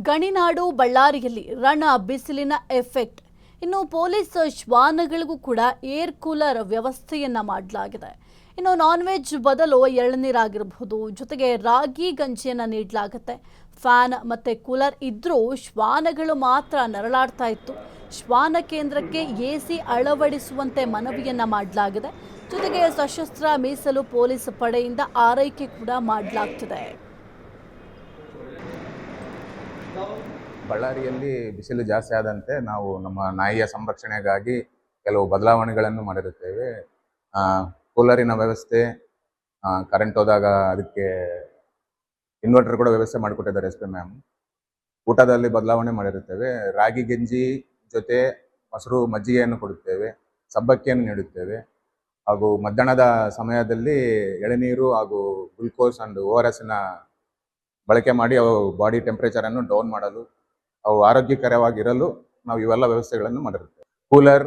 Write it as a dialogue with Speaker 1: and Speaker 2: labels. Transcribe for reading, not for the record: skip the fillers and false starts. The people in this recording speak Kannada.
Speaker 1: ಗಣಿನಾಡು ಬಳ್ಳಾರಿಯಲ್ಲಿ ರಣ ಬಿಸಿಲಿನ ಎಫೆಕ್ಟ್. ಇನ್ನು ಪೊಲೀಸ್ ಶ್ವಾನಗಳಿಗೂ ಕೂಡ ಏರ್ ಕೂಲರ್ ವ್ಯವಸ್ಥೆಯನ್ನ ಮಾಡಲಾಗಿದೆ. ಇನ್ನು ನಾನ್ ವೆಜ್ ಬದಲು ಎಳನೀರಾಗಿರಬಹುದು, ಜೊತೆಗೆ ರಾಗಿ ಗಂಜಿಯನ್ನ ನೀಡಲಾಗುತ್ತೆ. ಫ್ಯಾನ್ ಮತ್ತೆ ಕೂಲರ್ ಇದ್ರೂ ಶ್ವಾನಗಳು ಮಾತ್ರ ನರಳಾಡ್ತಾ ಇತ್ತು. ಶ್ವಾನ ಕೇಂದ್ರಕ್ಕೆ ಎಸಿ ಅಳವಡಿಸುವಂತೆ ಮನವಿಯನ್ನ ಮಾಡಲಾಗಿದೆ. ಜೊತೆಗೆ ಸಶಸ್ತ್ರ ಮೀಸಲು ಪೊಲೀಸ್ ಪಡೆಯಿಂದ ಆರೈಕೆ ಕೂಡ ಮಾಡಲಾಗ್ತಿದೆ.
Speaker 2: ಬಳ್ಳಾರಿಯಲ್ಲಿ ಬಿಸಿಲು ಜಾಸ್ತಿ ಆದಂತೆ ನಾವು ನಮ್ಮ ನಾಯಿಯ ಸಂರಕ್ಷಣೆಗಾಗಿ ಕೆಲವು ಬದಲಾವಣೆಗಳನ್ನು ಮಾಡಿರುತ್ತೇವೆ. ಕೂಲರಿನ ವ್ಯವಸ್ಥೆ, ಕರೆಂಟ್ ಹೋದಾಗ ಅದಕ್ಕೆ ಇನ್ವರ್ಟರ್ ಕೂಡ ವ್ಯವಸ್ಥೆ ಮಾಡಿಕೊಟ್ಟಿದ್ದಾರೆ SP ಮ್ಯಾಮ್. ಊಟದಲ್ಲಿ ಬದಲಾವಣೆ ಮಾಡಿರುತ್ತೇವೆ. ರಾಗಿ ಗಂಜಿ ಜೊತೆ ಮೊಸರು ಮಜ್ಜಿಗೆಯನ್ನು ಕೊಡುತ್ತೇವೆ, ಸಬ್ಬಕ್ಕಿಯನ್ನು ನೀಡುತ್ತೇವೆ. ಹಾಗೂ ಮಧ್ಯಾಹ್ನದ ಸಮಯದಲ್ಲಿ ಎಳೆನೀರು ಹಾಗೂ ಗ್ಲುಕೋಸ್ ಅಂಡ್ ORS ಬಳಕೆ ಮಾಡಿ ಅವು ಬಾಡಿ ಟೆಂಪರೇಚರನ್ನು ಡೌನ್ ಮಾಡಲು, ಅವು ಆರೋಗ್ಯಕರವಾಗಿರಲು ನಾವು ಇವೆಲ್ಲ ವ್ಯವಸ್ಥೆಗಳನ್ನು ಮಾಡಿರುತ್ತೇವೆ. ಕೂಲರ್